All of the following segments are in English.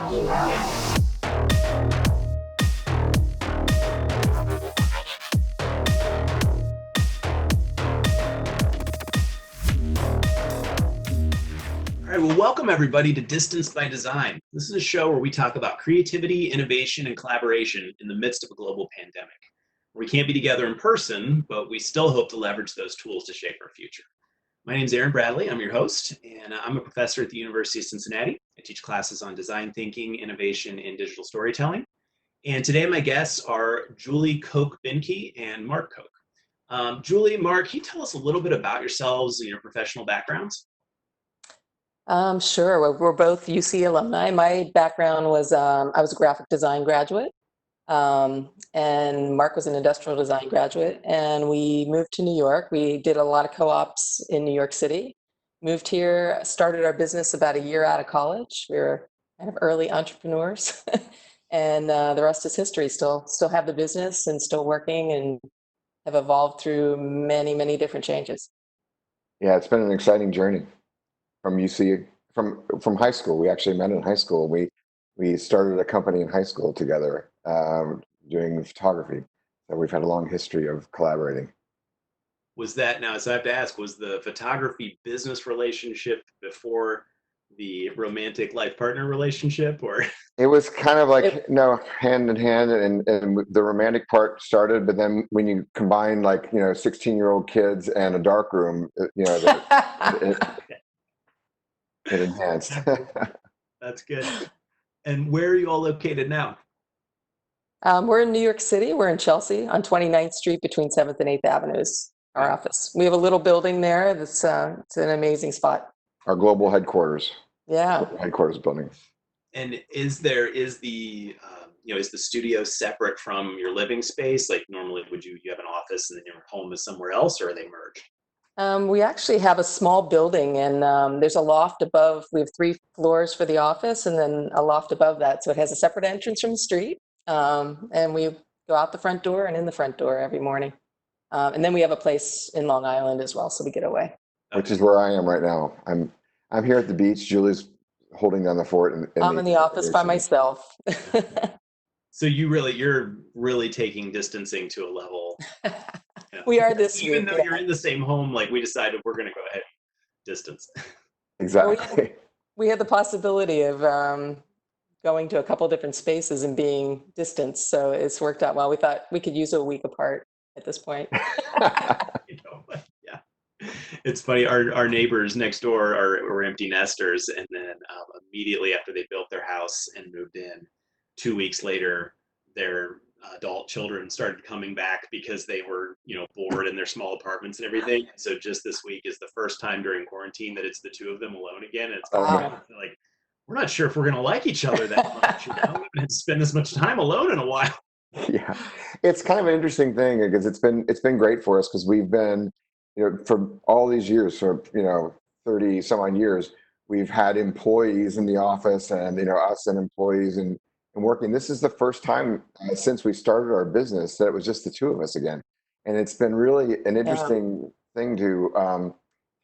All right, well, welcome everybody to Distance by Design. This is a show where we talk about creativity, innovation, and collaboration in the midst of a global pandemic. We can't be together in person, but we still hope to leverage those tools to shape our future. My name is Aaron Bradley. I'm your host, and I'm a professor at the University of Cincinnati. I teach classes on design thinking, innovation, and digital storytelling. And today my guests are Julie Koch-Beinke and Mark Koch. Julie, Mark, can you tell us a little bit about yourselves and your professional backgrounds? Sure. We're both UC alumni. My background was I was a graphic design graduate, and Mark was an industrial design graduate. And we moved to New York. We did a lot of co-ops in New York City. Moved here, started our business about a year out of college. We were kind of early entrepreneurs, and the rest is history. Still have the business and still working, and have evolved through many different changes. Yeah, it's been an exciting journey. From UC, from high school. We actually met in high school. We started a company in high school together, doing photography. So we've had a long history of collaborating. Was that, now, so I have to ask, was the photography business relationship before the romantic life partner relationship, or? It was kind of like, hand in hand, and the romantic part started, but then when you combine 16-year-old kids and a dark room, it enhanced. That's good. And where are you all located now? We're in New York City. We're in Chelsea on 29th Street between 7th and 8th Avenues, our office. We have a little building there that's it's an amazing spot. Our global headquarters. Yeah. Headquarters building. And is the studio separate from your living space? Like normally you have an office and then your home is somewhere else, or are they merged? We actually have a small building, and there's a loft above. We have 3 floors for the office and then a loft above that. So it has a separate entrance from the street. And we go out the front door and in the front door every morning. And then we have a place in Long Island as well, so we get away. Which is where I am right now. I'm here at the beach. Julie's holding down the fort. I'm in the office by myself. So you're really taking distancing to a level. We are this even week, though you're in the same home, like we decided we're going to go ahead and distance. Exactly. We had the possibility of going to a couple different spaces and being distanced, so it's worked out well. We thought we could use a week apart at this point. Yeah, it's funny. Our neighbors next door are empty nesters, and then immediately after they built their house and moved in, 2 weeks later, their adult children started coming back because they were, bored in their small apartments and everything. And so just this week is the first time during quarantine that it's the 2 of them alone again. It's like, we're not sure if we're going to like each other that much. We haven't had to spend this much time alone in a while. Yeah, it's kind of an interesting thing because it's been great for us because we've been, for all these years, for 30 some odd years, we've had employees in the office and us and employees and working. This is the first time since we started our business that it was just the 2 of us again, and it's been really an interesting thing to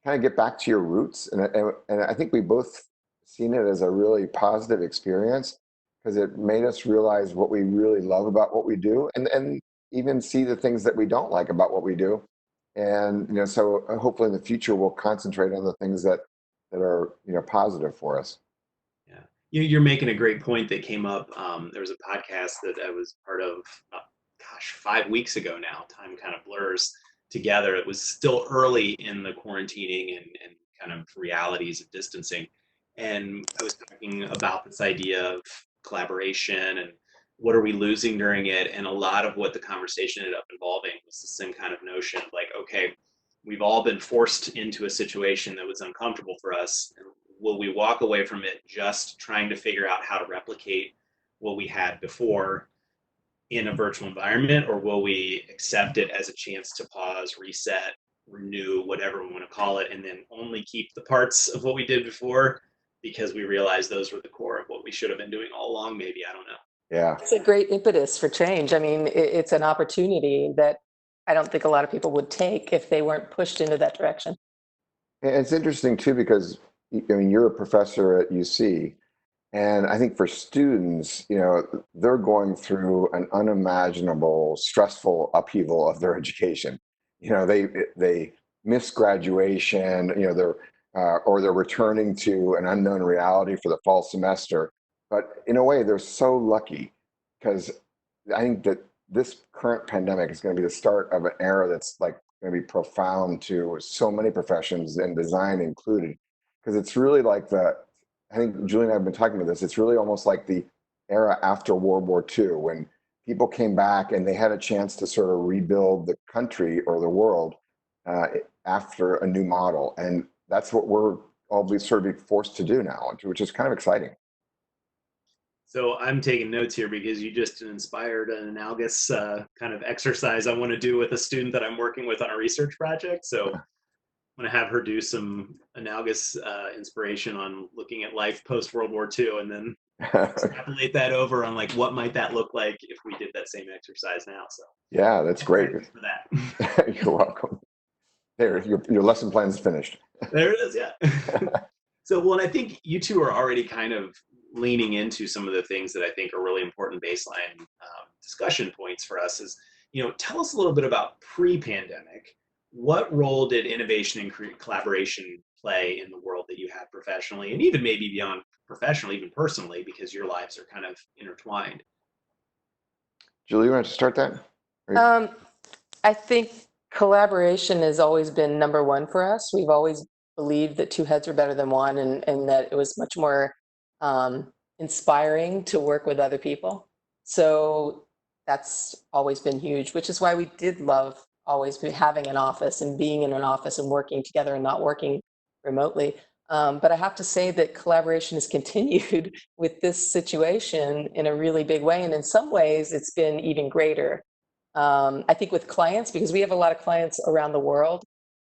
kind of get back to your roots. And I think we both seen it as a really positive experience because it made us realize what we really love about what we do, and even see the things that we don't like about what we do. And so hopefully in the future we'll concentrate on the things that are positive for us. You're making a great point that came up. There was a podcast that I was part of, 5 weeks ago now. Time kind of blurs together. It was still early in the quarantining and kind of realities of distancing. And I was talking about this idea of collaboration and what are we losing during it. And a lot of what the conversation ended up involving was the same kind of notion of like, okay, we've all been forced into a situation that was uncomfortable for us. Will we walk away from it just trying to figure out how to replicate what we had before in a virtual environment, or will we accept it as a chance to pause, reset, renew, whatever we want to call it, and then only keep the parts of what we did before because we realized those were the core of what we should have been doing all along? Maybe, I don't know. Yeah, it's a great impetus for change. I mean, it's an opportunity that I don't think a lot of people would take if they weren't pushed into that direction. and it's interesting too because you're a professor at UC, And I think for students, they're going through an unimaginable, stressful upheaval of their education. They miss graduation. They're returning to an unknown reality for the fall semester. But in a way, they're so lucky because I think that this current pandemic is going to be the start of an era that's like going to be profound to so many professions and design included. Because it's really like I think Julie and I have been talking about this. It's really almost like the era after World War II when people came back and they had a chance to sort of rebuild the country or the world uh, after a new model. And that's what we're all be sort of be forced to do now, which is kind of exciting. So I'm taking notes here because you just inspired an analogous kind of exercise I want to do with a student that I'm working with on a research project. So I'm going to have her do some analogous inspiration on looking at life post World War II, and then extrapolate that over on like what might that look like if we did that same exercise now. So Yeah, that's great. for that. You're welcome. There, your lesson plan is finished. There it is. Yeah. So, well, and I think you two are already kind of leaning into some of the things that I think are really important baseline discussion points for us. Is tell us a little bit about pre-pandemic. What role did innovation and collaboration play in the world that you had professionally, and even maybe beyond professional, even personally, because your lives are kind of intertwined? Julie, you want to start that? Um, I think collaboration has always been number one for us. We've always believed that two heads are better than one, and that it was much more inspiring to work with other people. So that's always been huge, which is why we did love always having an office and being in an office and working together and not working remotely. But I have to say that collaboration has continued with this situation in a really big way. And in some ways, it's been even greater. I think with clients, because we have a lot of clients around the world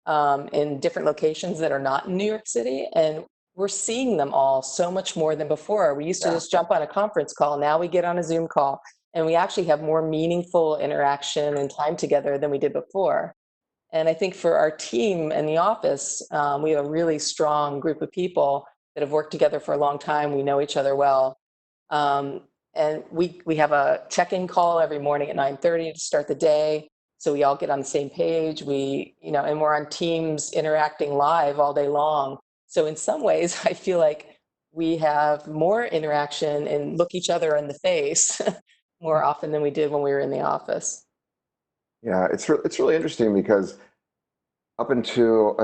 in different locations that are not in New York City, and we're seeing them all so much more than before. We used to just jump on a conference call. Now we get on a Zoom call, and we actually have more meaningful interaction and time together than we did before. And I think for our team in the office, we have a really strong group of people that have worked together for a long time. We know each other well. Um, and we have a check-in call every morning at 9:30 to start the day. So we all get on the same page. And we're on Teams interacting live all day long. So in some ways, I feel like we have more interaction and look each other in the face more often than we did when we were in the office. Yeah, it's really interesting because up until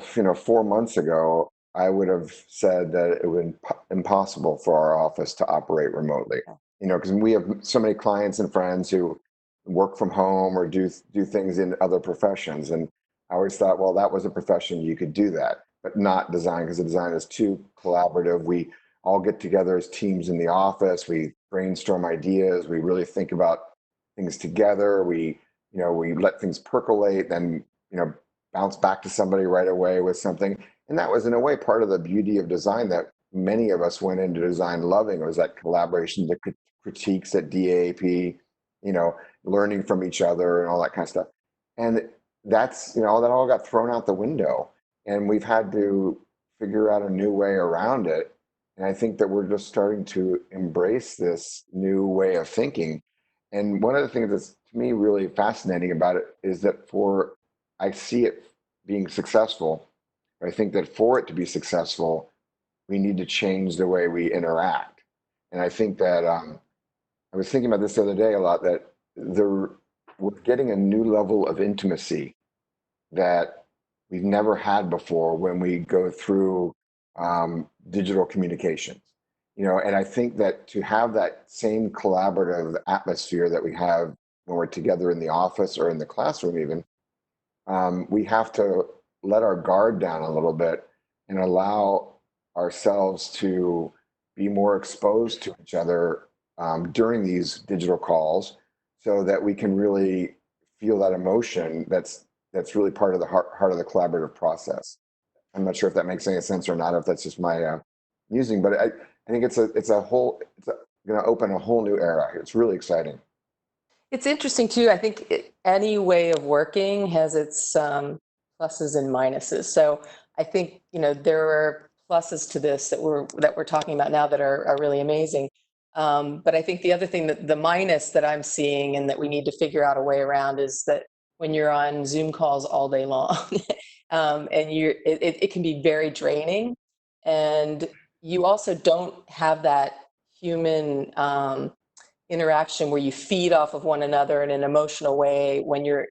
4 months ago, I would have said that it would be impossible for our office to operate remotely. Because we have so many clients and friends who work from home or do things in other professions, and I always thought, well, that was a profession you could do that, but not design because the design is too collaborative. We all get together as teams in the office. We brainstorm ideas. We really think about things together. We let things percolate, then bounce back to somebody right away with something. And that was in a way part of the beauty of design that many of us went into design loving. It was that collaboration, the critiques at DAAP, learning from each other and all that kind of stuff. And that's, that all got thrown out the window. And we've had to figure out a new way around it. And I think that we're just starting to embrace this new way of thinking. And one of the things that's to me really fascinating about it is that I see it being successful. I think that for it to be successful, we need to change the way we interact. And I think that I was thinking about this the other day a lot, that we're getting a new level of intimacy that we've never had before when we go through digital communications. And I think that to have that same collaborative atmosphere that we have when we're together in the office or in the classroom even, we have to let our guard down a little bit and allow ourselves to be more exposed to each other during these digital calls so that we can really feel that emotion that's really part of the heart of the collaborative process. I'm not sure if that makes any sense or not, if that's just my musing, but I think it's going to open a whole new era. It's really exciting. It's interesting too. I think any way of working has its pluses and minuses. So I think there are pluses to this that we're talking about now that are really amazing. But I think the other thing, that the minus that I'm seeing and that we need to figure out a way around, is that when you're on Zoom calls all day long, and it can be very draining, and you also don't have that human interaction where you feed off of one another in an emotional way when you're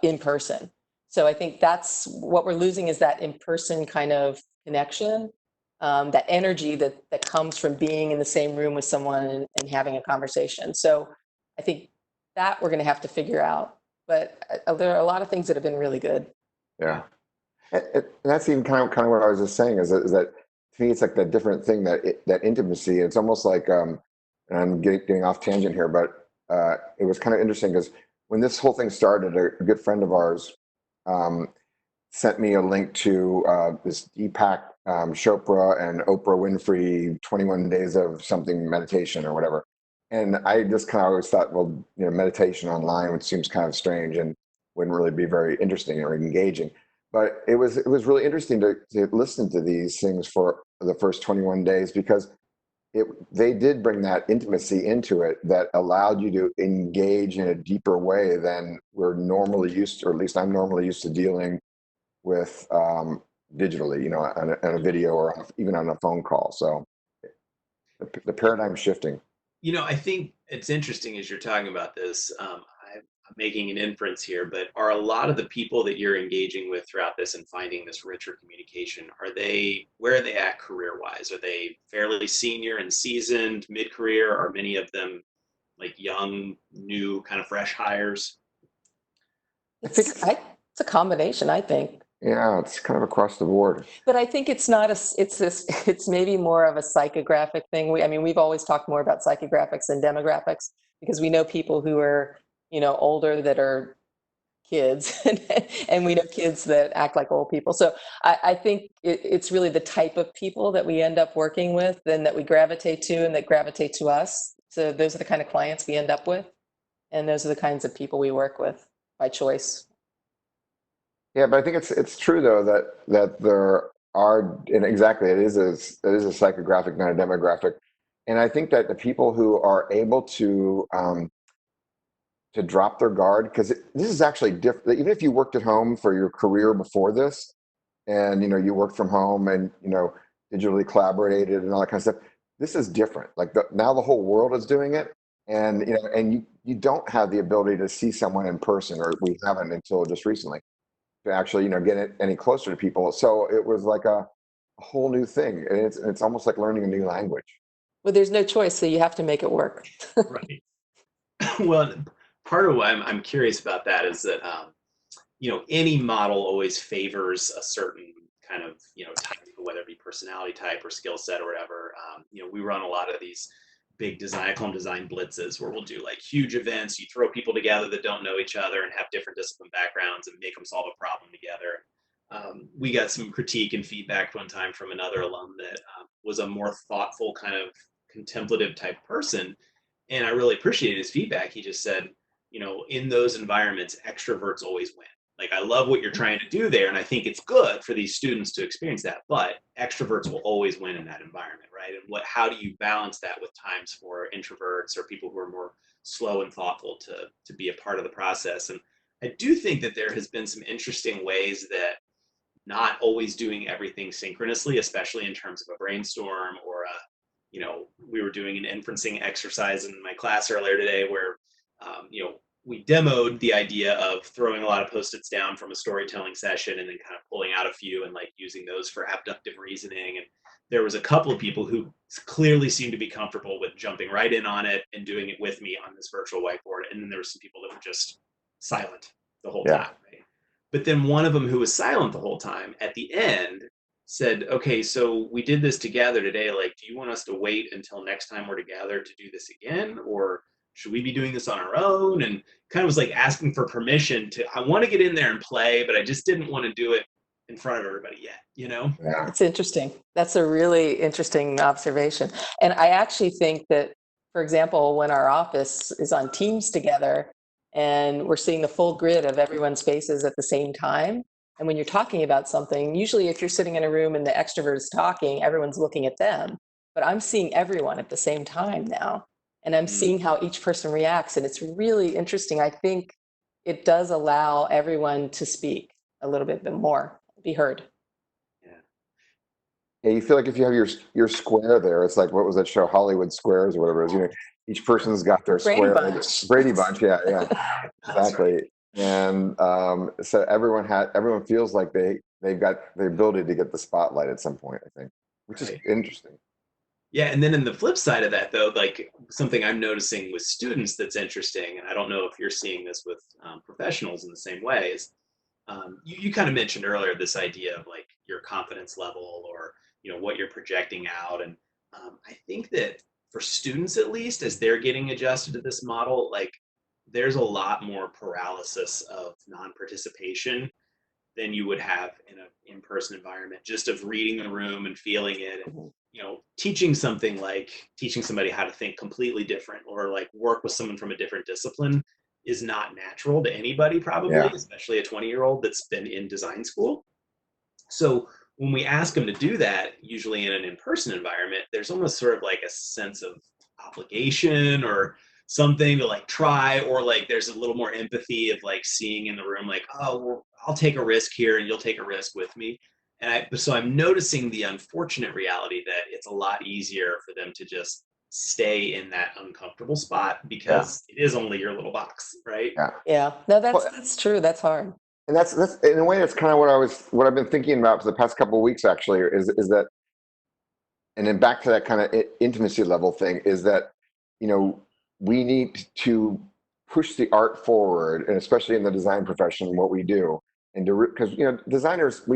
in person. So I think that's what we're losing, is that in-person kind of connection, that energy that comes from being in the same room with someone and having a conversation. So I think that we're going to have to figure out. But there are a lot of things that have been really good. Yeah. And that's even kind of what I was just saying, is that to me, it's like that different thing, that intimacy. It's almost like, and I'm getting off tangent here, but it was kind of interesting because when this whole thing started, a good friend of ours sent me a link to this Deepak Chopra and Oprah Winfrey 21 days of something meditation or whatever. And I just kind of always thought, well, meditation online, which seems kind of strange and wouldn't really be very interesting or engaging. But it was really interesting to listen to these things for the first 21 days, because they did bring that intimacy into it that allowed you to engage in a deeper way than we're normally used to, or at least I'm normally used to dealing with digitally, on a video or even on a phone call. So the paradigm shifting. I think it's interesting as you're talking about this. I'm making an inference here, but are a lot of the people that you're engaging with throughout this and finding this richer communication, where are they at career-wise? Are they fairly senior and seasoned, mid-career? Are many of them like young, new, kind of fresh hires? It's a combination, I think. Yeah, it's kind of across the board. But I think it's not it's maybe more of a psychographic thing. We've always talked more about psychographics than demographics, because we know people who are, older that are kids, and we know kids that act like old people. So I think it's really the type of people that we end up working with and that we gravitate to and that gravitate to us. So those are the kind of clients we end up with, and those are the kinds of people we work with by choice. Yeah, but I think it's true though that there are, and exactly, it is a psychographic, not a demographic. And I think that the people who are able to drop their guard, because this is actually different. Even if you worked at home for your career before this, and you worked from home and digitally collaborated and all that kind of stuff, this is different. Like now the whole world is doing it, and you don't have the ability to see someone in person, or we haven't until just recently, to actually get it any closer to people. So it was like a whole new thing, and it's almost like learning a new language. Well, there's no choice, so you have to make it work. Right. Well, part of why I'm curious about that is that any model always favors a certain kind of type, whether it be personality type or skill set or whatever. We run a lot of these big design blitzes where we'll do like huge events. You throw people together that don't know each other and have different discipline backgrounds and make them solve a problem together. We got some critique and feedback one time from another alum that was a more thoughtful, kind of contemplative type person. And I really appreciated his feedback. He just said, in those environments, extroverts always win. Like, I love what you're trying to do there, and I think it's good for these students to experience that, but extroverts will always win in that environment, right? And how do you balance that with times for introverts or people who are more slow and thoughtful to be a part of the process? And I do think that there has been some interesting ways that not always doing everything synchronously, especially in terms of a brainstorm or we were doing an inferencing exercise in my class earlier today where, we demoed the idea of throwing a lot of Post-its down from a storytelling session and then kind of pulling out a few and like using those for abductive reasoning. And there was a couple of people who clearly seemed to be comfortable with jumping right in on it and doing it with me on this virtual whiteboard. And then there were some people that were just silent the whole time, right? But then one of them who was silent the whole time at the end said, okay, so we did this together today. Like, do you want us to wait until next time we're together to do this again? Or should we be doing this on our own? And kind of was like asking for permission I want to get in there and play, but I just didn't want to do it in front of everybody yet, Yeah. It's interesting. That's a really interesting observation. And I actually think that, for example, when our office is on Teams together and we're seeing the full grid of everyone's faces at the same time, And when you're talking about something, usually if you're sitting in a room and the extrovert is talking, everyone's looking at them. But I'm seeing everyone at the same time now. And I'm Mm, seeing how each person reacts. And it's really interesting. I think it does allow everyone to speak a little bit more, be heard. yeah. Yeah, you feel like if you have your square there, it's like what was that show, Hollywood Squares or whatever it is. Each person's got their Brady square, Bunch. Brady Bunch. Yeah, yeah, That's right. exactly. And so everyone feels like they've got the ability to get the spotlight at some point, I think, which is Right. interesting. Yeah, and then in the flip side of that, though, like something I'm noticing with students that's interesting, and I don't know if you're seeing this with professionals in the same way, is you kind of mentioned earlier this idea of like your confidence level or what you're projecting out, and I think that for students at least, as they're getting adjusted to this model, like there's a lot more paralysis of non-participation than you would have in an in-person environment, just of reading the room and feeling it. And Mhm. teaching something like teaching somebody how to think completely different or like work with someone from a different discipline is not natural to anybody, probably, Yeah, especially a 20-year-old that's been in design school. So when we ask them to do that, usually in an in-person environment, there's almost sort of like a sense of obligation or something to like try, or like there's a little more empathy of like seeing in the room, like, oh, well, I'll take a risk here and you'll take a risk with me. So I'm noticing the unfortunate reality that it's a lot easier for them to just stay in that uncomfortable spot yeah, because it is only your little box, right? yeah. Yeah, no, Well, that's true. That's hard. and that's in a way that's kind of what I've been thinking about for the past couple of weeks actually is that, and then back to that kind of intimacy level thing, is that you know we need to push the art forward, and especially in the design profession, what we do, and because designers,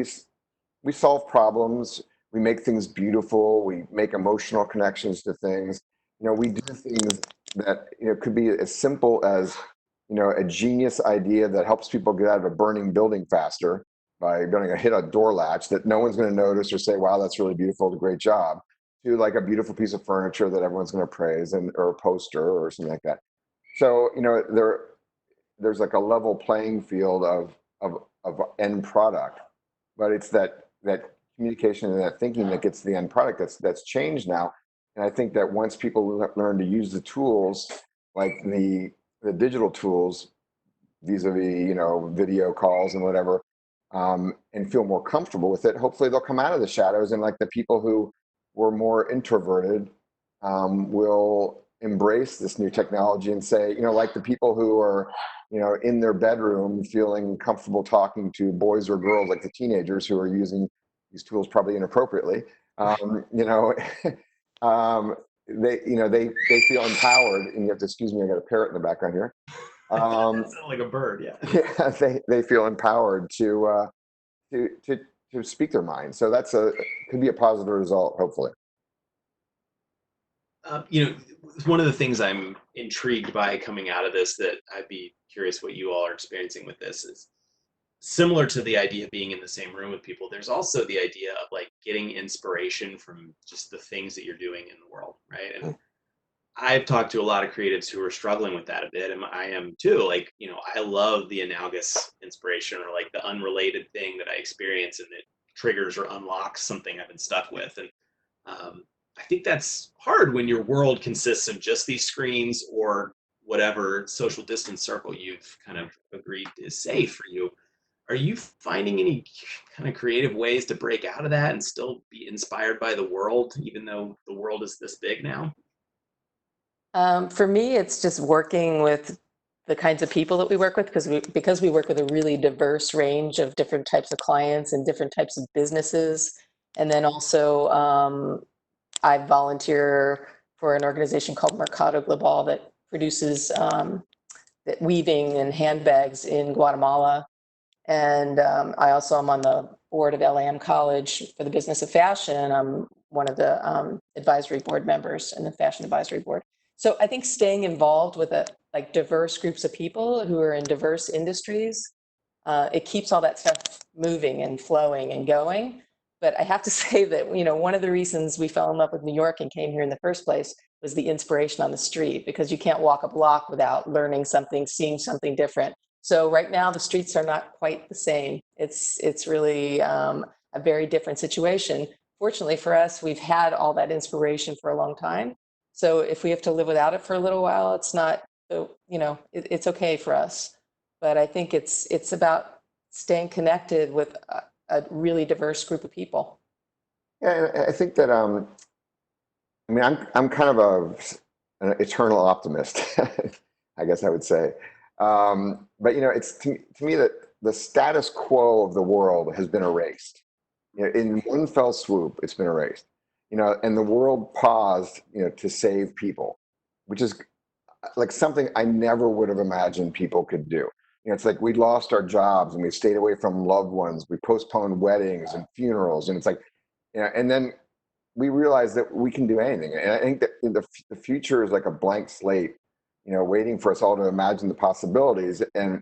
we solve problems, we make things beautiful, we make emotional connections to things. We do things that could be as simple as a genius idea that helps people get out of a burning building faster by going to hit a door latch that no one's going to notice or say, wow, that's really beautiful, great job, to like a beautiful piece of furniture that everyone's going to praise, and or a poster or something like that. So there's like a level playing field of end product, but it's that communication and that thinking that gets the end product that's changed now. And I think that once people learn to use the tools, like the digital tools, vis-a-vis video calls and whatever, and feel more comfortable with it, hopefully they'll come out of the shadows, and like the people who were more introverted will embrace this new technology and say, like the people who are in their bedroom feeling comfortable talking to boys or girls, like the teenagers who are using these tools probably inappropriately, um, they feel empowered. And you have to excuse me, I got a parrot in the background here. That um, sounds like a bird, yeah. yeah, they feel empowered to to speak their mind. So could be a positive result, hopefully. One of the things I'm intrigued by coming out of this, that I'd be curious what you all are experiencing with this, is similar to the idea of being in the same room with people. There's also the idea of like getting inspiration from just the things that you're doing in the world, right? And I've talked to a lot of creatives who are struggling with that a bit, and I am too. Like, I love the analogous inspiration or like the unrelated thing that I experience and it triggers or unlocks something I've been stuck with. And I think that's hard when your world consists of just these screens or whatever social distance circle you've kind of agreed is safe for you. Are you finding any kind of creative ways to break out of that and still be inspired by the world, even though the world is this big now? For me, it's just working with the kinds of people that we work with, because we work with a really diverse range of different types of clients and different types of businesses. And then also, I volunteer for an organization called Mercado Global that produces that weaving and handbags in Guatemala. And I also am on the board of LAM College for the Business of Fashion. I'm one of the advisory board members in the Fashion Advisory Board. So I think staying involved with like diverse groups of people who are in diverse industries, it keeps all that stuff moving and flowing and going. But I have to say that, one of the reasons we fell in love with New York and came here in the first place was the inspiration on the street, because you can't walk a block without learning something, seeing something different. So right now the streets are not quite the same. It's really a very different situation. Fortunately for us, we've had all that inspiration for a long time. So if we have to live without it for a little while, it's not, it's okay for us. But I think it's about staying connected with a really diverse group of people. Yeah, and I think that I mean, I'm kind of an eternal optimist, I guess I would say. But it's to me that the status quo of the world has been erased. In one fell swoop, it's been erased. And the world paused, to save people, which is like something I never would have imagined people could do. It's like we lost our jobs and we stayed away from loved ones. We postponed weddings and funerals, and it's like, and then we realize that we can do anything. And I think that the future is like a blank slate, waiting for us all to imagine the possibilities. And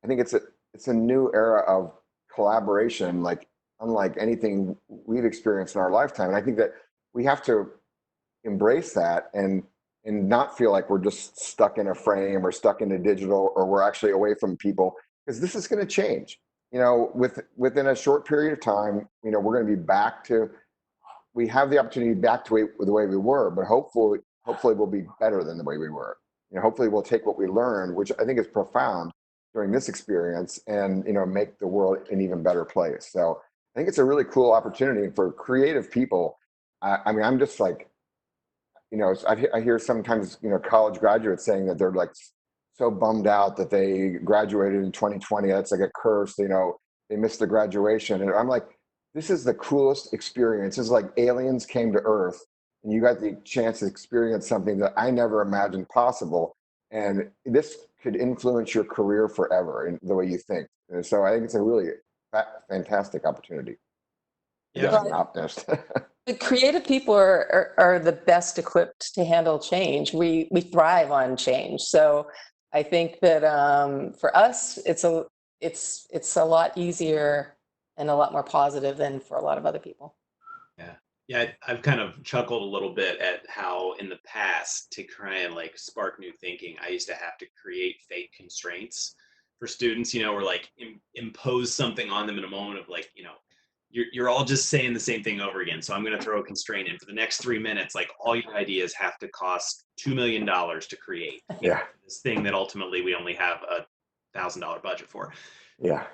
I think it's a new era of collaboration, like unlike anything we've experienced in our lifetime. And I think that we have to embrace that and not feel like we're just stuck in a frame or stuck in a digital, or we're actually away from people, because this is going to change. Within a short period of time, we're going to be back to, we have the opportunity back to the way we were, but hopefully we'll be better than the way we were. Hopefully we'll take what we learned, which I think is profound during this experience, and make the world an even better place. So I think it's a really cool opportunity for creative people. I mean, I'm just like, I hear sometimes, college graduates saying that they're like so bummed out that they graduated in 2020. That's like a curse, they missed the graduation. And I'm like, this is the coolest experience. It's like aliens came to Earth and you got the chance to experience something that I never imagined possible. And this could influence your career forever in the way you think. And so I think it's a really fantastic opportunity. Yeah. I'm an optimist. The creative people are the best equipped to handle change. We thrive on change. So I think that for us, it's a lot easier and a lot more positive than for a lot of other people. Yeah, I've kind of chuckled a little bit at how in the past, to try and like spark new thinking, I used to have to create fake constraints for students, or like impose something on them in a moment of like, you're all just saying the same thing over again. So I'm going to throw a constraint in for the next 3 minutes. Like all your ideas have to cost $2 million to create. Yeah. This thing that ultimately we only have $1,000 budget for. Yeah.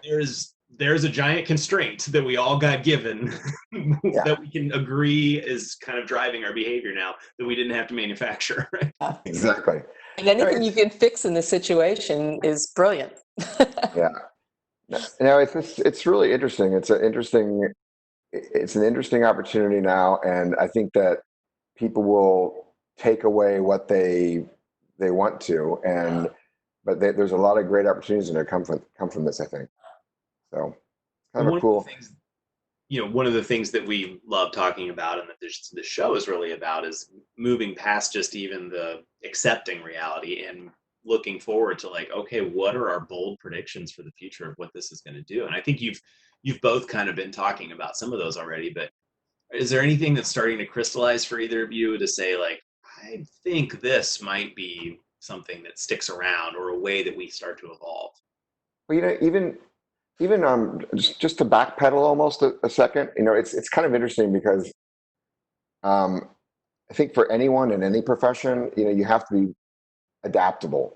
There's a giant constraint that we all got given Yeah. that we can agree is kind of driving our behavior now that we didn't have to manufacture. Right? Exactly. And anything you can fix in this situation is brilliant. Yeah. It's really interesting. It's an interesting opportunity now, and I think that people will take away what they want to, but there's a lot of great opportunities that come from this, I think. So kind of a cool. One of the things that we love talking about and that this show is really about is moving past just even the accepting reality and looking forward to like, okay, what are our bold predictions for the future of what this is going to do? And I think you've both kind of been talking about some of those already, but is there anything that's starting to crystallize for either of you to say like, I think this might be something that sticks around or a way that we start to evolve? Well, even just to backpedal almost a second, it's kind of interesting because I think for anyone in any profession, you have to be adaptable.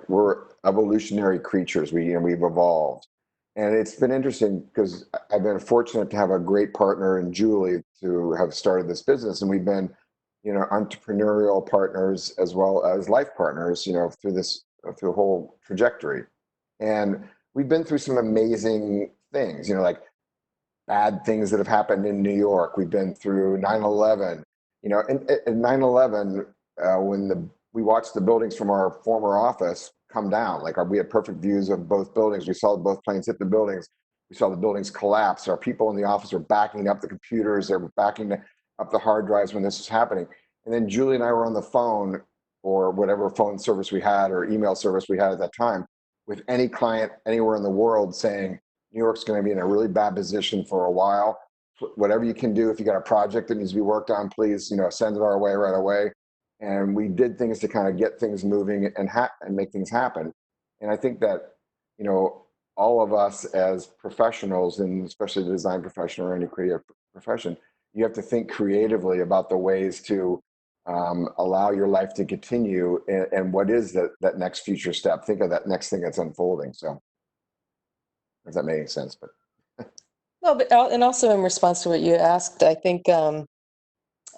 We're evolutionary creatures. We've evolved, and it's been interesting because I've been fortunate to have a great partner in Julie to have started this business, and we've been, entrepreneurial partners as well as life partners, through the whole trajectory, and we've been through some amazing things, like bad things that have happened in New York. We've been through 9/11, and 9/11, when we watched the buildings from our former office come down, like we had perfect views of both buildings. We saw both planes hit the buildings. We saw the buildings collapse. Our people in the office were backing up the computers. They were backing up the hard drives when this was happening. And then Julie and I were on the phone, or whatever phone service we had or email service we had at that time, with any client anywhere in the world saying, New York's going to be in a really bad position for a while. Whatever you can do, if you got a project that needs to be worked on, please, send it our way right away. And we did things to kind of get things moving and make things happen. And I think that you know, all of us as professionals, and especially the design profession or any creative profession, you have to think creatively about the ways to allow your life to continue, and what is that next future step. Think of that next thing that's unfolding. So, if that makes sense, but No, but and also in response to what you asked, I think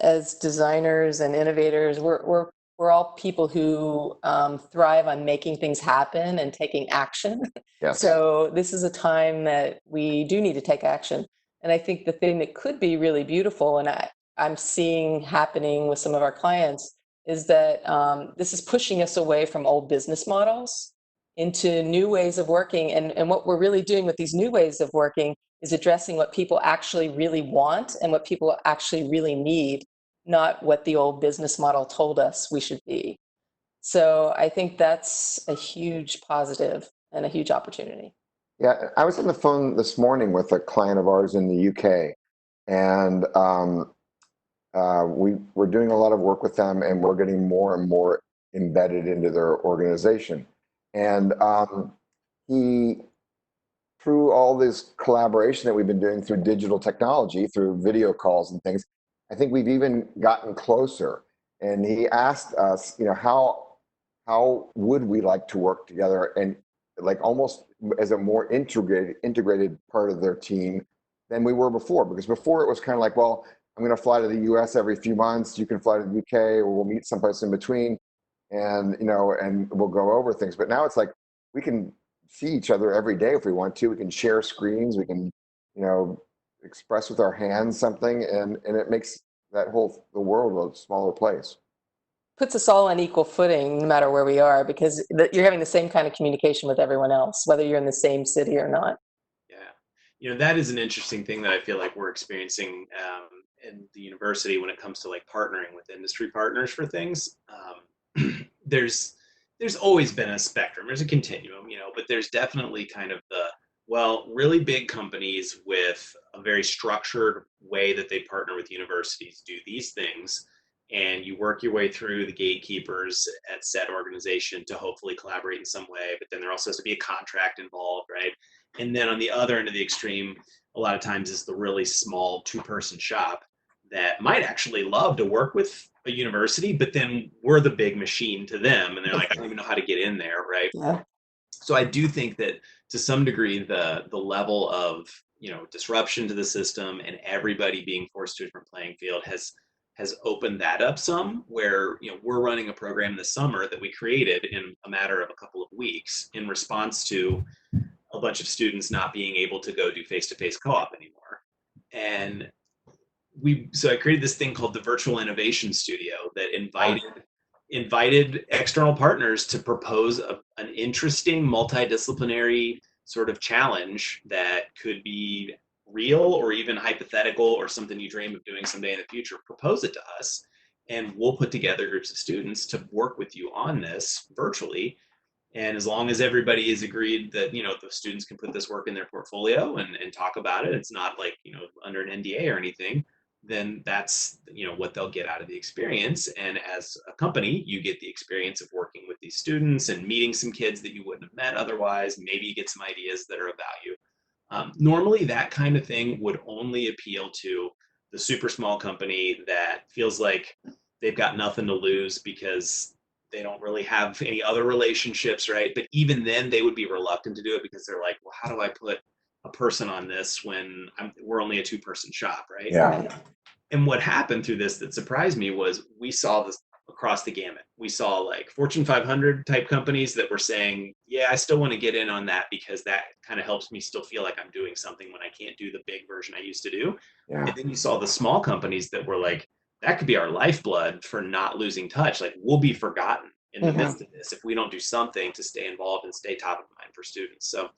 as designers and innovators, we're all people who thrive on making things happen and taking action. yes, So this is a time that we do need to take action. And I think the thing that could be really beautiful, and I'm seeing happening with some of our clients, is that this is pushing us away from old business models into new ways of working. And what we're really doing with these new ways of working is addressing what people actually really want and what people actually really need, not what the old business model told us we should be. So I think that's a huge positive and a huge opportunity. yeah. I was on the phone this morning with a client of ours in the UK, and we're doing a lot of work with them, and we're getting more and more embedded into their organization. And he, through all this collaboration that we've been doing through digital technology, through video calls and things, I think we've even gotten closer. And he asked us, you know, how would we like to work together, and like almost as a more integrated part of their team than we were before. Because before it was kind of like, well, I'm going to fly to the US every few months, you can fly to the UK, or we'll meet someplace in between, and you know, and we'll go over things. But now it's like we can see each other every day if we want to. We can share screens, we can, you know, express with our hands something, and it makes the world a smaller place. Puts us all on equal footing, no matter where we are, because you're having the same kind of communication with everyone else, whether you're in the same city or not. Yeah. You know, that is an interesting thing that I feel like we're experiencing in the university when it comes to like partnering with industry partners for things. There's always been a spectrum. There's a continuum, you know, but there's definitely kind of the, well, really big companies with a very structured way that they partner with universities do these things, and you work your way through the gatekeepers at said organization to hopefully collaborate in some way. But then there also has to be a contract involved, right? And then on the other end of the extreme, a lot of times is the really small two-person shop that might actually love to work with a university, but then we're the big machine to them, and they're like, I don't even know how to get in there, right? Yeah. So I do think that to some degree, the level of, you know, disruption to the system and everybody being forced to a different playing field has opened that up some, where, you know, we're running a program this summer that we created in a matter of a couple of weeks in response to a bunch of students not being able to go do face-to-face co-op anymore. And so I created this thing called the Virtual Innovation Studio that invited external partners to propose an interesting multidisciplinary sort of challenge that could be real or even hypothetical or something you dream of doing someday in the future. Propose it to us, and we'll put together groups of students to work with you on this virtually. And as long as everybody is agreed that, you know, the students can put this work in their portfolio and talk about it, it's not like, you know, under an NDA or anything, then that's, you know, what they'll get out of the experience. And as a company, you get the experience of working with these students and meeting some kids that you wouldn't have met otherwise. Maybe you get some ideas that are of value. Normally, that kind of thing would only appeal to the super small company that feels like they've got nothing to lose because they don't really have any other relationships, right? But even then, they would be reluctant to do it because they're like, well, how do I put a person on this when we're only a two-person shop, right? Yeah. And what happened through this that surprised me was we saw this across the gamut. We saw like Fortune 500 type companies that were saying, yeah, I still want to get in on that because that kind of helps me still feel like I'm doing something when I can't do the big version I used to do. Yeah. And then you saw the small companies that were like, that could be our lifeblood for not losing touch. Like, we'll be forgotten in the midst of this if we don't do something to stay involved and stay top of mind for students. So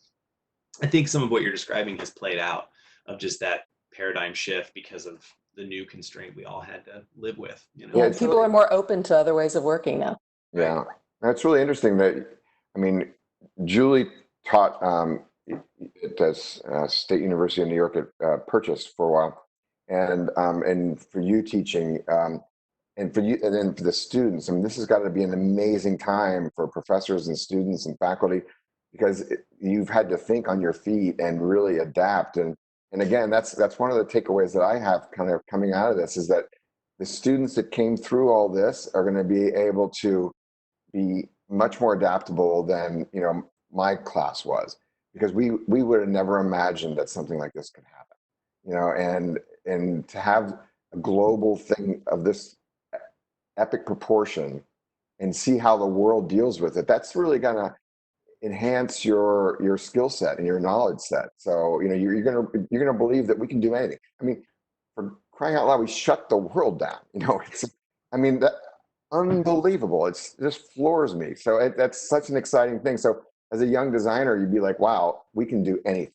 I think some of what you're describing has played out, of just that paradigm shift because of the new constraint we all had to live with, you know? Yeah, Yeah, it's people really, are more open to other ways of working now. yeah, that's really interesting. That, I mean, Julie taught at State University of New York at Purchase for a while, and for you teaching, and for you, and then for the students. I mean, this has got to be an amazing time for professors and students and faculty because you've had to think on your feet and really adapt. And again, that's one of the takeaways that I have kind of coming out of this, is that the students that came through all this are going to be able to be much more adaptable than, my class was, because we would have never imagined that something like this could happen, and to have a global thing of this epic proportion and see how the world deals with it, that's really going to enhance your skill set and your knowledge set. So you're gonna believe that we can do anything. I mean, for crying out loud, we shut the world down. It's, I mean, that unbelievable. It just floors me. So that's such an exciting thing. So as a young designer, you'd be like, wow, we can do anything.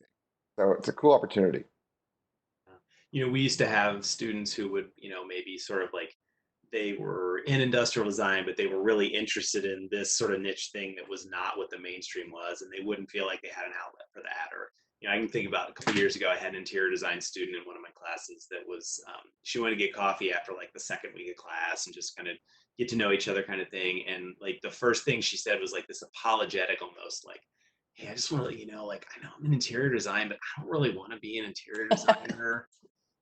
So it's a cool opportunity. We used to have students who would, maybe sort of like they were in industrial design, but they were really interested in this sort of niche thing that was not what the mainstream was, and they wouldn't feel like they had an outlet for that. Or, I can think about a couple of years ago, I had an interior design student in one of my classes that was, she wanted to get coffee after like the second week of class and just kind of get to know each other kind of thing. And like the first thing she said was like this apologetic almost, like, hey, I just want to let you know, like, I know I'm in interior design, but I don't really want to be an interior designer.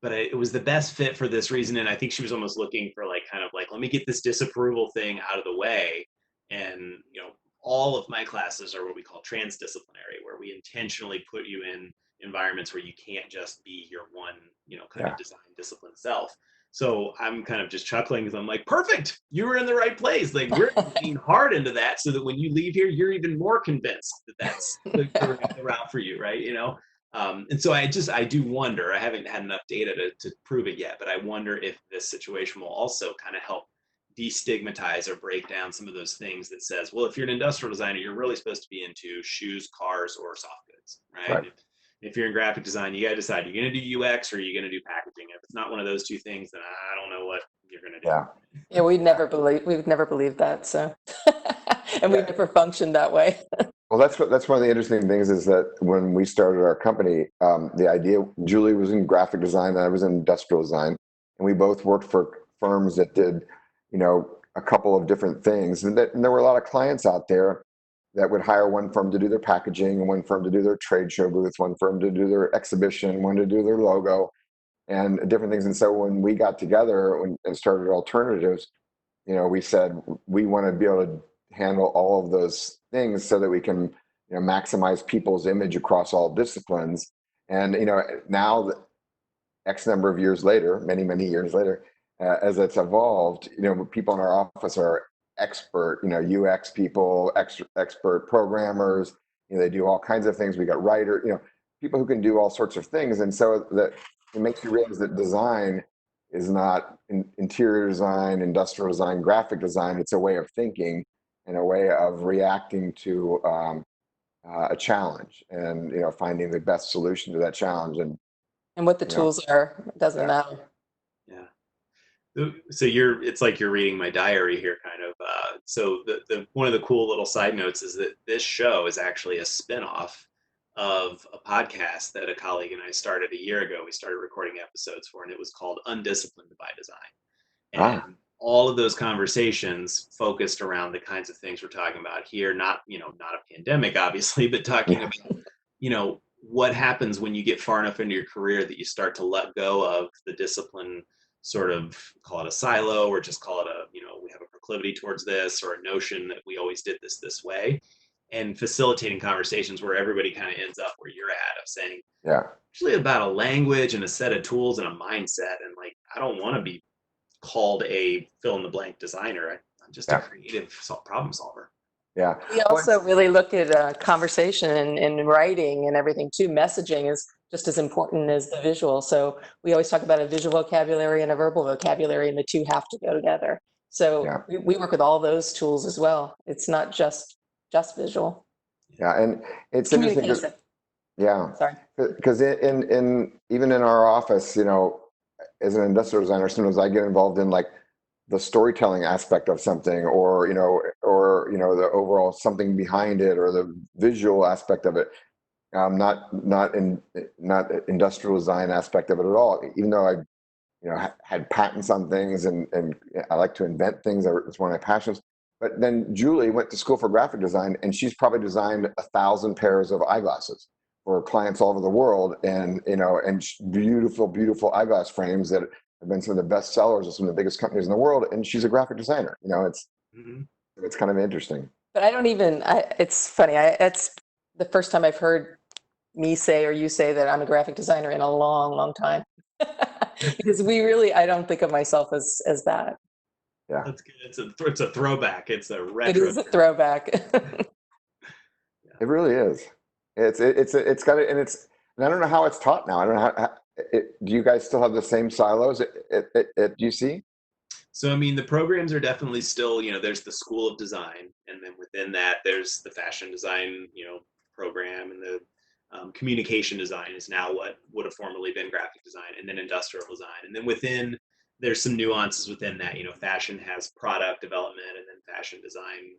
But it was the best fit for this reason. And I think she was almost looking for like, kind of like, let me get this disapproval thing out of the way. And, all of my classes are what we call transdisciplinary, where we intentionally put you in environments where you can't just be your one, kind of design discipline self. So I'm kind of just chuckling because I'm like, perfect, you were in the right place. Like, we're leaning hard into that so that when you leave here, you're even more convinced that that's the route for you, right? And so I do wonder, I haven't had enough data to prove it yet, but I wonder if this situation will also kind of help destigmatize or break down some of those things that says, well, if you're an industrial designer, you're really supposed to be into shoes, cars, or soft goods, right? Right. If you're in graphic design, you got to decide, you're going to do UX or you're going to do packaging. If it's not one of those two things, then I don't know what you're going to do. Yeah. Yeah, we would never believe that. So, and we Yeah. never functioned that way. Well, that's one of the interesting things, is that when we started our company, the idea, Julie was in graphic design and I was in industrial design, and we both worked for firms that did, a couple of different things. And there were a lot of clients out there that would hire one firm to do their packaging, and one firm to do their trade show booth, one firm to do their exhibition, one to do their logo, and different things. And so when we got together and started alternatives, we said we want to be able to handle all of those things so that we can, maximize people's image across all disciplines. And now that X number of years later, many, many years later, as it's evolved, people in our office are expert, UX people, expert programmers. They do all kinds of things. We got writer, people who can do all sorts of things. And so that it makes you realize that design is not interior design, industrial design, graphic design. It's a way of thinking and a way of reacting to a challenge, and finding the best solution to that challenge. And what the you know, tools are, it doesn't yeah. matter. Yeah. So it's like you're reading my diary here, kind of. So the one of the cool little side notes is that this show is actually a spinoff of a podcast that a colleague and I started a year ago. We started recording episodes for, and it was called Undisciplined by Design. And all of those conversations focused around the kinds of things we're talking about here, not a pandemic, obviously, but talking about, what happens when you get far enough into your career that you start to let go of the discipline, sort of call it a silo, or just call it we have a proclivity towards this, or a notion that we always did this way, and facilitating conversations where everybody kind of ends up where you're at, of saying, actually about a language and a set of tools and a mindset. And like, I don't want to be called a fill in the blank designer. I'm just a creative problem solver. Yeah. We also really look at conversation and writing and everything too. Messaging is just as important as the visual. So we always talk about a visual vocabulary and a verbal vocabulary, and the two have to go together. So we work with all those tools as well. It's not just visual. Yeah, and it's interesting because because in even in our office, as an industrial designer, sometimes I get involved in like the storytelling aspect of something, or the overall something behind it, or the visual aspect of it. Not industrial design aspect of it at all. Even though I had patents on things, and I like to invent things. It's one of my passions. But then Julie went to school for graphic design, and she's probably designed 1,000 pairs of eyeglasses for clients all over the world, and beautiful, beautiful eyeglass frames that have been some of the best sellers of some of the biggest companies in the world. And she's a graphic designer. It's kind of interesting. But I don't even, it's funny, it's the first time I've heard me say or you say that I'm a graphic designer in a long, long time. Because I don't think of myself as that. Yeah. That's good. It's a throwback. It's a retro. It is a throwback. It really is. It's got it, and I don't know how it's taught now. I don't know do you guys still have the same silos at UC? So, I mean, the programs are definitely still, there's the School of Design, and then within that, there's the fashion design, program, and the communication design is now what would have formerly been graphic design, and then industrial design. And then there's some nuances within that, fashion has product development, and then fashion design,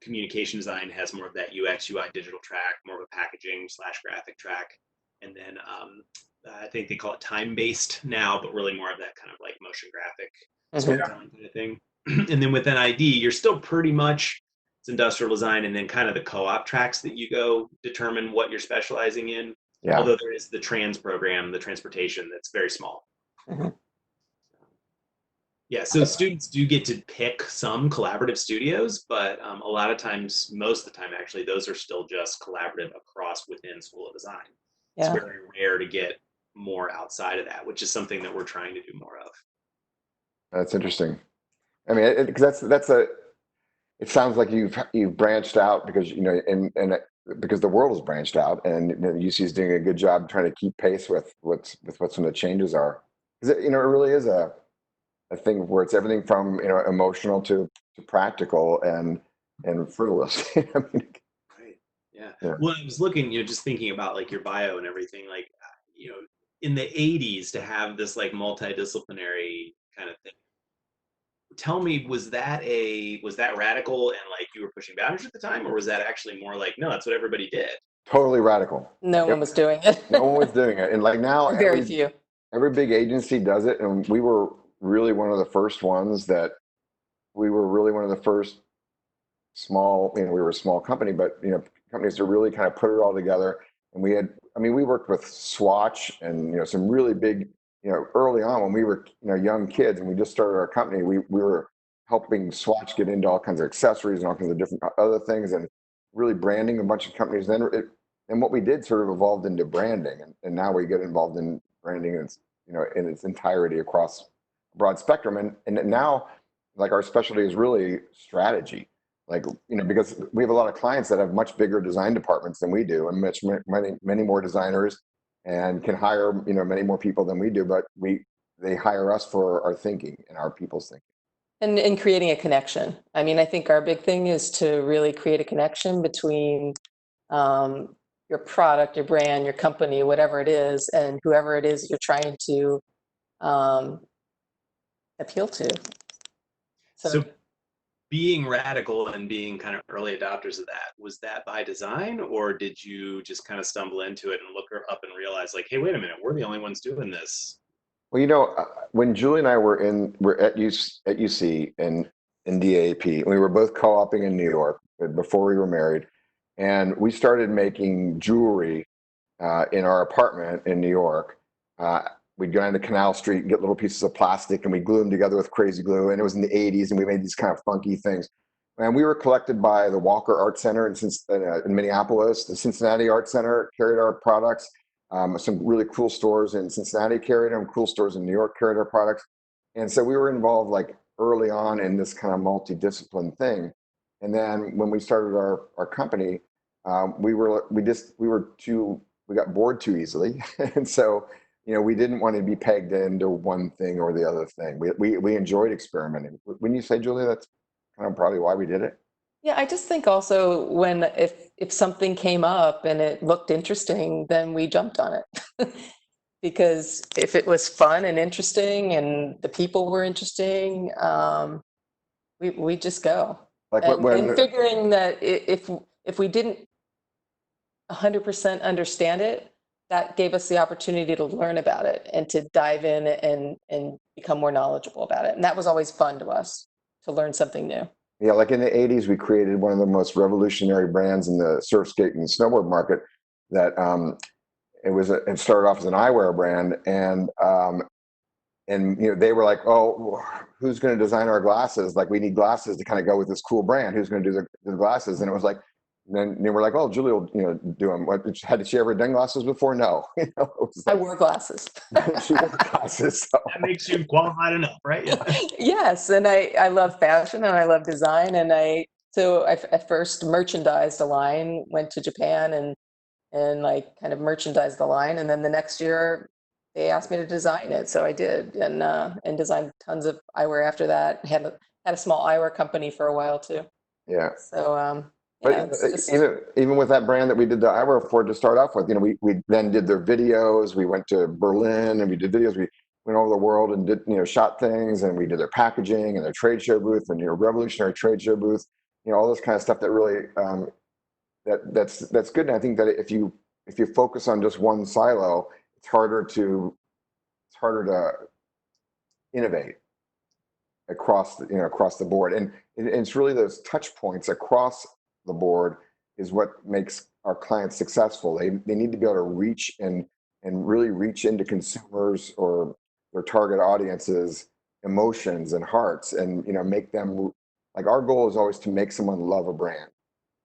communication design has more of that UX, UI digital track, more of a packaging / graphic track. And then I think they call it time-based now, but really more of that kind of like motion graphic storytelling kind of thing. And then within ID, you're still pretty much, it's industrial design, and then kind of the co-op tracks that you go determine what you're specializing in. Yeah. Although there is the trans program, the transportation, that's very small. Yeah, so students do get to pick some collaborative studios, but a lot of times, most of the time actually, those are still just collaborative across within School of Design. Yeah. It's very rare to get more outside of that, which is something that we're trying to do more of. That's interesting. I mean, because it sounds like you've branched out because because the world has branched out, and UC is doing a good job trying to keep pace with what some of the changes are. Because it really is a thing where it's everything from emotional to practical and frivolous. I mean, Right. Yeah. Well, I was looking, just thinking about like your bio and everything, like, in the 80s to have this like multidisciplinary kind of thing. Tell me, was that radical and like you were pushing boundaries at the time, or was that actually more like, no, that's what everybody did? Totally radical. No one was doing it. No one was doing it. And like now, Very few. Every big agency does it. And we were really one of the first small, we were a small company, but companies to really kind of put it all together. And we worked with Swatch and some really big, early on when we were young kids and we just started our company, we were helping Swatch get into all kinds of accessories and all kinds of different other things, and really branding a bunch of companies. Then and what we did sort of evolved into branding, and now we get involved in branding in its entirety across a broad spectrum. And now, like, our specialty is really strategy. Like, because we have a lot of clients that have much bigger design departments than we do, and many more designers, and can hire many more people than we do. But they hire us for our thinking and our people's thinking. And creating a connection. I mean, I think our big thing is to really create a connection between your product, your brand, your company, whatever it is, and whoever it is you're trying to appeal to. So being radical and being kind of early adopters of that, was that by design, or did you just kind of stumble into it and look up and realize like, hey, wait a minute, we're the only ones doing this? Well, when Julie and I were at UC in DAAP, we were both co-oping in New York before we were married, and we started making jewelry in our apartment in New York. We'd go down to Canal Street and get little pieces of plastic, and we glue them together with crazy glue. And it was in the 80s, and we made these kind of funky things. And we were collected by the Walker Art Center in Minneapolis. The Cincinnati Art Center carried our products. Some really cool stores in Cincinnati carried them. Cool stores in New York carried our products. And so we were involved like early on in this kind of multidiscipline thing. And then when we started our company, we got bored too easily, and so we didn't want to be pegged into one thing or the other thing. We enjoyed experimenting. When you say, Julia, that's kind of probably why we did it. Yeah, I just think also if something came up and it looked interesting, then we jumped on it. Because if it was fun and interesting and the people were interesting, we just go. Like and figuring that if we didn't 100% understand it, that gave us the opportunity to learn about it and to dive in and become more knowledgeable about it. And that was always fun to us, to learn something new. Yeah, like in the 80s, we created one of the most revolutionary brands in the surf skate and snowboard market that it started off as an eyewear brand, and they were like, oh, who's going to design our glasses? Like, we need glasses to kind of go with this cool brand. Who's going to do the glasses? And it was like, then they were like, oh, Julie will do them. Had she ever done glasses before? No. It was I like, wore glasses. she wore glasses. So. That makes you qualified enough, right? Yeah. Yes, and I love fashion and I love design, and I at first merchandised a line, went to Japan and like kind of merchandised the line, and then the next year they asked me to design it, so I did, and designed tons of eyewear after that. Had a small eyewear company for a while too. Yeah. So But yeah, it's just even with that brand that we did the eyewear for to start off with, we then did their videos. We went to Berlin and we did videos. We went over the world and did shot things, and we did their packaging and their trade show booth and revolutionary trade show booth. All this kind of stuff that really that's good. And I think that if you focus on just one silo, it's harder to innovate across the board. And it's really those touch points across the board is what makes our clients successful. They need to be able to reach and really reach into consumers or their target audiences emotions and hearts, and make them, like, our goal is always to make someone love a brand.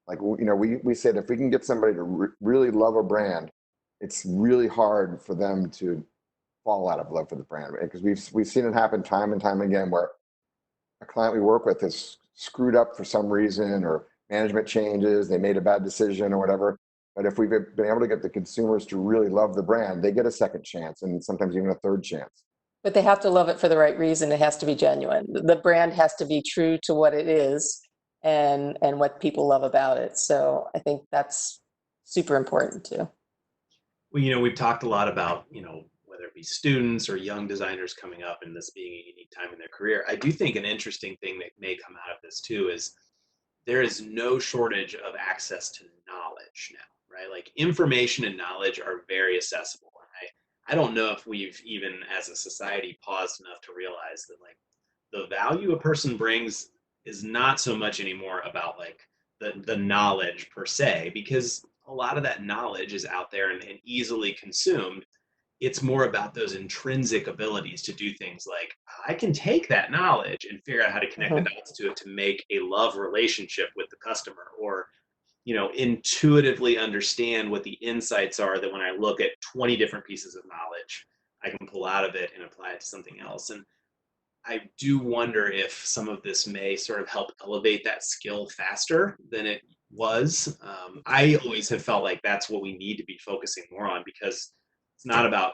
Like, we said, if we can get somebody to really love a brand, it's really hard for them to fall out of love for the brand, right? Because we've seen it happen time and time again, where a client we work with is screwed up for some reason, or management changes, they made a bad decision or whatever. But if we've been able to get the consumers to really love the brand, they get a second chance, and sometimes even a third chance. but they have to love it for the right reason. It has to be genuine. The brand has to be true to what it is and what people love about it. So I think that's super important too. Well, we've talked a lot about, whether it be students or young designers coming up and this being a unique time in their career. I do think an interesting thing that may come out of this too is there is no shortage of access to knowledge now, right? Like, information and knowledge are very accessible. And I don't know if we've even as a society paused enough to realize that, like, the value a person brings is not so much anymore about, like, the knowledge per se, because a lot of that knowledge is out there and easily consumed. It's more about those intrinsic abilities to do things like, I can take that knowledge and figure out how to connect the dots to it to make a love relationship with the customer, or intuitively understand what the insights are that when I look at 20 different pieces of knowledge, I can pull out of it and apply it to something else. And I do wonder if some of this may sort of help elevate that skill faster than it was. I always have felt like that's what we need to be focusing more on, because it's not about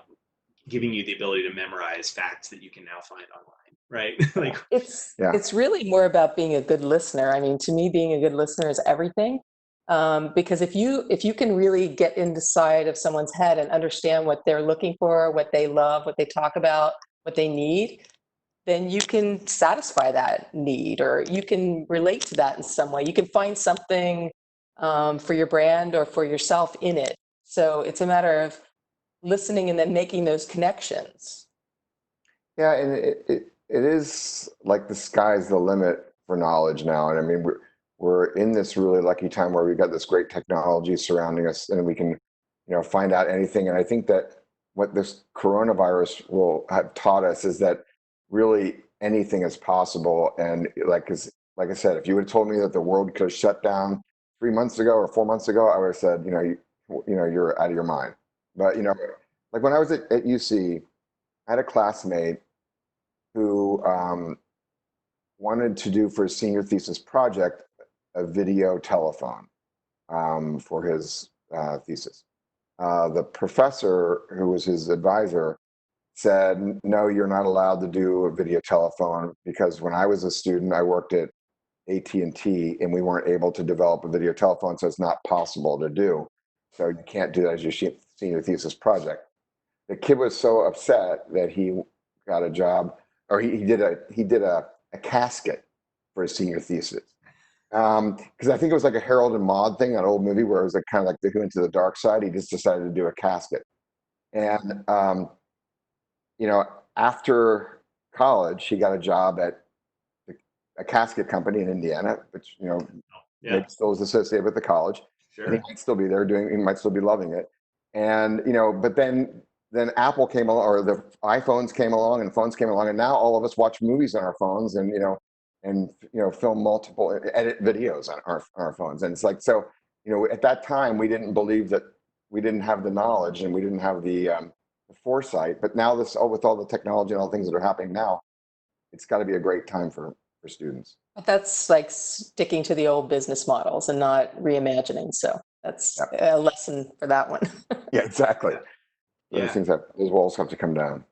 giving you the ability to memorize facts that you can now find online, right? Like, it's really more about being a good listener. I mean, to me, being a good listener is everything. Because if you can really get inside of someone's head and understand what they're looking for, what they love, what they talk about, what they need, then you can satisfy that need, or you can relate to that in some way. You can find something for your brand or for yourself in it. So it's a matter of listening and then making those connections. Yeah, and it is like the sky's the limit for knowledge now. And I mean, we're in this really lucky time where we've got this great technology surrounding us, and we can, find out anything. And I think that what this coronavirus will have taught us is that really anything is possible. And like I said, if you would have told me that the world could have shut down 3 months ago or 4 months ago, I would have said, you're out of your mind. But like when I was at UC, I had a classmate who wanted to do for his senior thesis project a video telephone for his thesis. The professor, who was his advisor, said, no, you're not allowed to do a video telephone, because when I was a student, I worked at AT&T and we weren't able to develop a video telephone, so it's not possible to do. So you can't do that as your senior thesis project. The kid was so upset that he got a job, or he did a casket for his senior thesis. Because I think it was like a Harold and Maude thing, an old movie where it was like kind of like they went to the dark side. He just decided to do a casket. And after college, he got a job at a casket company in Indiana, which, Yeah, maybe still is associated with the college. And he sure. might still be there he might still be loving it. And, but then Apple came along, or the iPhones came along, and phones came along, and now all of us watch movies on our phones, and film multiple, edit videos on our phones. And it's like, so, at that time we didn't believe that, we didn't have the knowledge, and we didn't have the foresight. But now with all the technology and all the things that are happening now, it's got to be a great time for students. But that's like sticking to the old business models and not reimagining. So that's Yep. a lesson for that one. Yeah, exactly. Yeah. Those walls have to come down.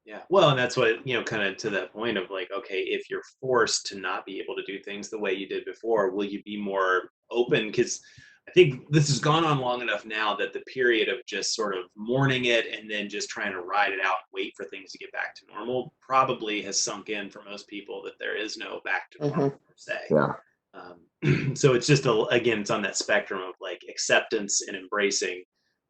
Yeah. Well, and that's what, kind of to that point of like, okay, if you're forced to not be able to do things the way you did before, will you be more open? Because I think this has gone on long enough now that the period of just sort of mourning it and then just trying to ride it out and wait for things to get back to normal probably has sunk in for most people, that there is no back to normal per se. Yeah. So it's just, again, it's on that spectrum of like acceptance and embracing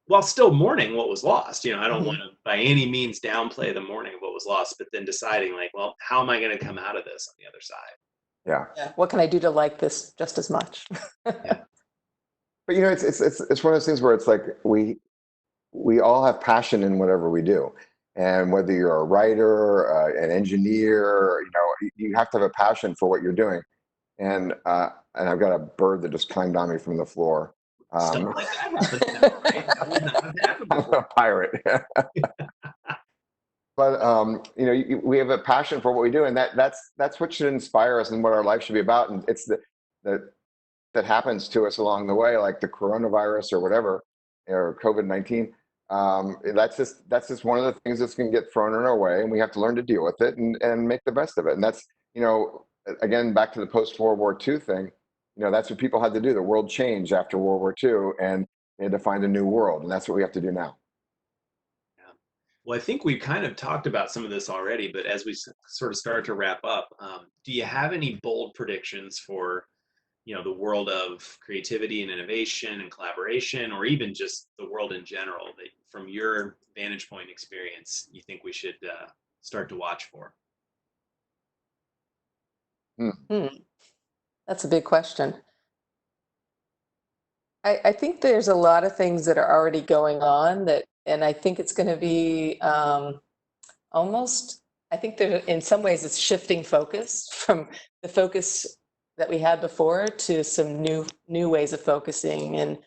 while still mourning what was lost. I don't want to by any means downplay the mourning of what was lost, but then deciding like, well, how am I going to come out of this on the other side? Yeah. Yeah. What can I do to like this just as much? Yeah. But it's one of those things where it's like we all have passion in whatever we do, and whether you're a writer, an engineer, you have to have a passion for what you're doing. And I've got a bird that just climbed on me from the floor. Stuff like that happens now, right? That would not have happened before. A pirate. But we have a passion for what we do, and that's what should inspire us and what our life should be about. And it's that happens to us along the way, like the coronavirus or whatever, or COVID-19. That's just one of the things that's going to get thrown in our way, and we have to learn to deal with it and make the best of it. And that's, again, back to the post-World War II thing. That's what people had to do. The world changed after World War II, and they had to find a new world, and that's what we have to do now. Yeah. Well, I think we've kind of talked about some of this already, but as we sort of start to wrap up, do you have any bold predictions for, the world of creativity and innovation and collaboration, or even just the world in general, that from your vantage point experience, you think we should start to watch for? That's a big question. I think there's a lot of things that are already going on and I think it's going to be almost, I think there, in some ways it's shifting focus from the focus that we had before to some new ways of focusing. And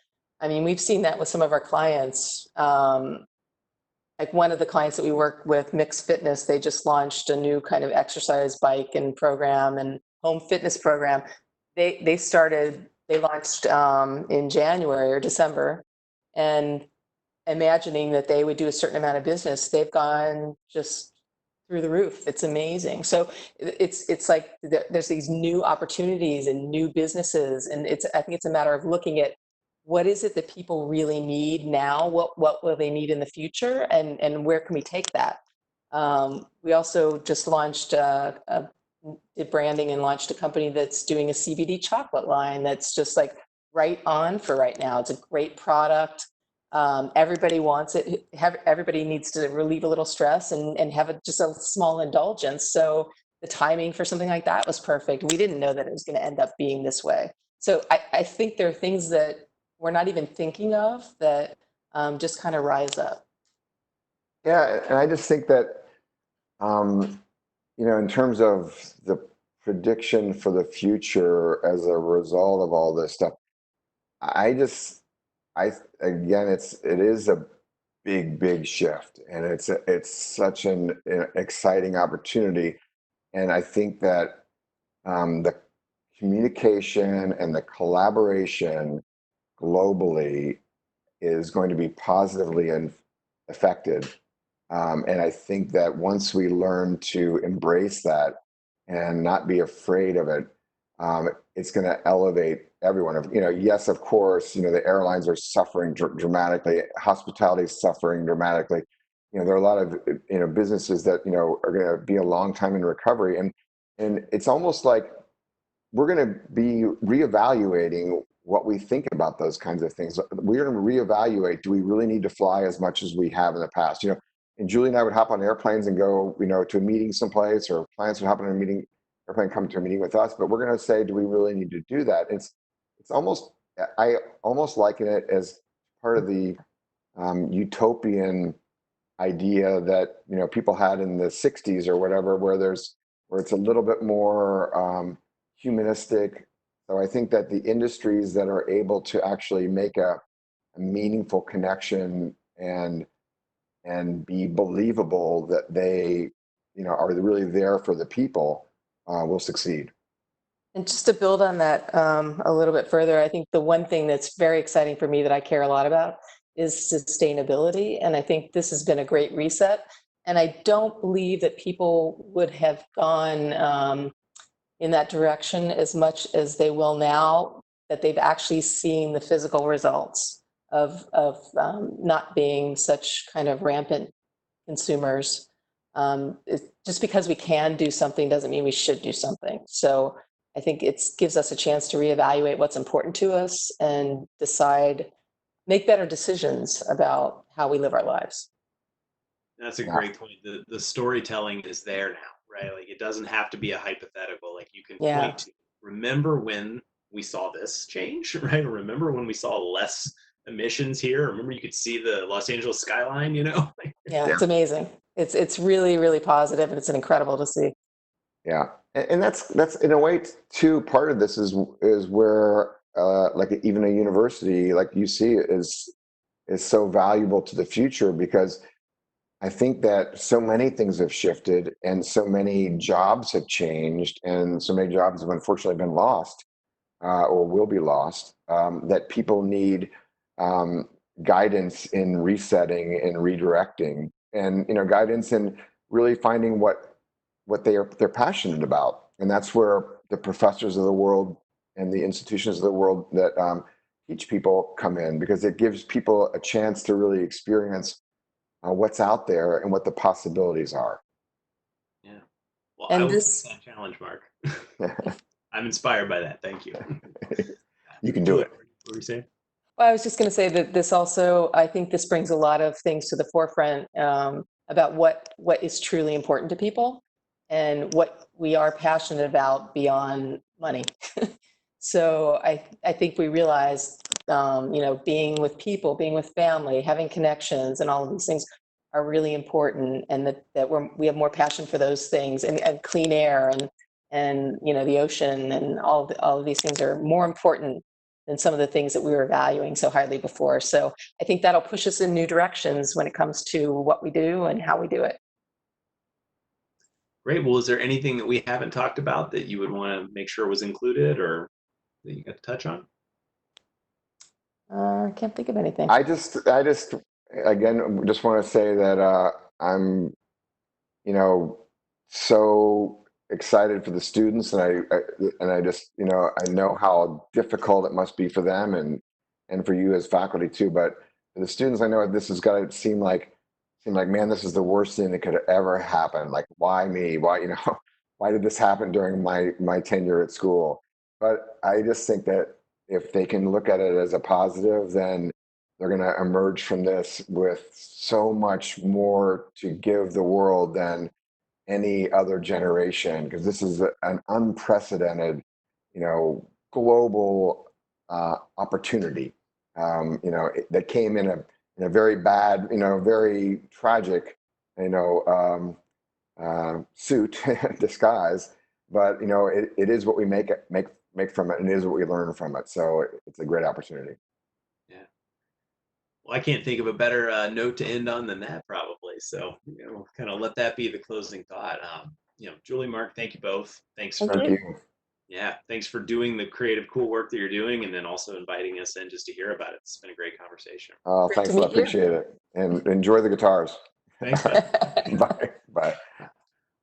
I mean, we've seen that with some of our clients. Like one of the clients that we work with, Mixed Fitness, they just launched a new kind of exercise bike and program and home fitness program. They launched in January or December, and imagining that they would do a certain amount of business, they've gone just through the roof. It's amazing. So it's like there's these new opportunities and new businesses, and I think it's a matter of looking at what is it that people really need now, what will they need in the future, and where can we take that. We also just launched did branding and launched a company that's doing a CBD chocolate line that's just like right on for right now. It's a great product. Everybody wants it. Everybody needs to relieve a little stress and have just a small indulgence. So the timing for something like that was perfect. We didn't know that it was going to end up being this way. So I think there are things that we're not even thinking of that just kind of rise up. Yeah, and I just think that, in terms of the prediction for the future as a result of all this stuff, again, it is a big shift, and it's such an exciting opportunity. And I think that the communication and the collaboration globally is going to be positively affected. And I think that once we learn to embrace that and not be afraid of it, it's going to elevate everyone. Yes, of course, the airlines are suffering dramatically. Hospitality is suffering dramatically. There are a lot of businesses that are going to be a long time in recovery, and it's almost like we're going to be reevaluating what we think about those kinds of things. We're going to reevaluate: do we really need to fly as much as we have in the past? And Julie and I would hop on airplanes and go, to a meeting someplace, or clients would hop on a meeting, airplane come to a meeting with us, but we're going to say, do we really need to do that? It's almost, I almost liken it as part of the utopian idea that people had in the 60s or whatever, where it's a little bit more humanistic. So I think that the industries that are able to actually make a meaningful connection and be believable that they are really there for the people will succeed. And just to build on that a little bit further, I think the one thing that's very exciting for me that I care a lot about is sustainability. And I think this has been a great reset. And I don't believe that people would have gone in that direction as much as they will now, that they've actually seen the physical results of not being such kind of rampant consumers. Just because we can do something doesn't mean we should do something. So I think it gives us a chance to reevaluate what's important to us and make better decisions about how we live our lives. That's a great point. The storytelling is there now, right? Like it doesn't have to be a hypothetical. Like you can point to, remember when we saw this change, right? Or remember when we saw less emissions here? Remember you could see the Los Angeles skyline, Yeah, it's amazing. It's really, really positive, and it's incredible to see. Yeah, and that's in a way too. Part of this is where like even a university like UC is so valuable to the future, because I think that so many things have shifted and so many jobs have changed and so many jobs have unfortunately been lost or will be lost, that people need guidance in resetting and redirecting, and guidance in really finding what they're passionate about. And that's where the professors of the world and the institutions of the world that teach people come in, because it gives people a chance to really experience what's out there and what the possibilities are. Yeah. Well, And I will take that challenge, Mark. I'm inspired by that. Thank you. You can do it. What were you saying? Well, I was just going to say that this also, I think this brings a lot of things to the forefront about what is truly important to people and what we are passionate about beyond money. So I think we realize, being with people, being with family, having connections, and all of these things are really important, and that we have more passion for those things, and clean air and the ocean, and all of these things are more important than some of the things that we were valuing so highly before. So I think that'll push us in new directions when it comes to what we do and how we do it. Great. Well, is there anything that we haven't talked about that you would want to make sure was included or that you got to touch on? I can't think of anything. I just again just want to say that I'm so excited for the students, and I just I know how difficult it must be for them and for you as faculty too. But for the students, I know this has got to seem like man, this is the worst thing that could ever happen. Like, why me? Why why did this happen during my tenure at school? But I just think that if they can look at it as a positive, then they're going to emerge from this with so much more to give the world than any other generation, because this is an unprecedented, global opportunity, that came in a very bad, very tragic, suit disguise. But it is what we make from it, and it is what we learn from it. So it's a great opportunity. Yeah. Well, I can't think of a better note to end on than that, probably. So, kind of let that be the closing thought. Julie, Mark, thank you both. Thanks for, Thank you. yeah, thanks for doing the creative, cool work that you're doing, and then also inviting us in just to hear about it. It's been a great conversation. Great Thanks, to I meet you. appreciate it, and enjoy the guitars. Thanks, man. Bye. Bye.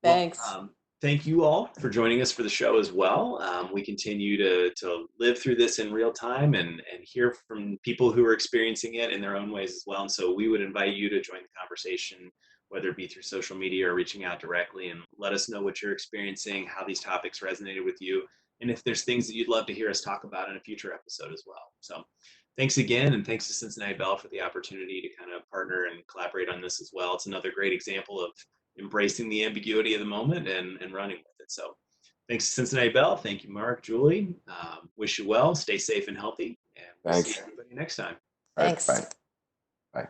Thanks. Well, thank you all for joining us for the show as well. We continue to live through this in real time and hear from people who are experiencing it in their own ways as well. And so we would invite you to join the conversation, whether it be through social media or reaching out directly, and let us know what you're experiencing, how these topics resonated with you, and if there's things that you'd love to hear us talk about in a future episode as well. So thanks again, and thanks to Cincinnati Bell for the opportunity to kind of partner and collaborate on this as well. It's another great example of embracing the ambiguity of the moment and running with it. So Thanks to Cincinnati Bell. Thank you, Mark, Julie. Wish you well. Stay safe and healthy. And we'll see Thanks. everybody next time. All right, Thanks. bye. Bye.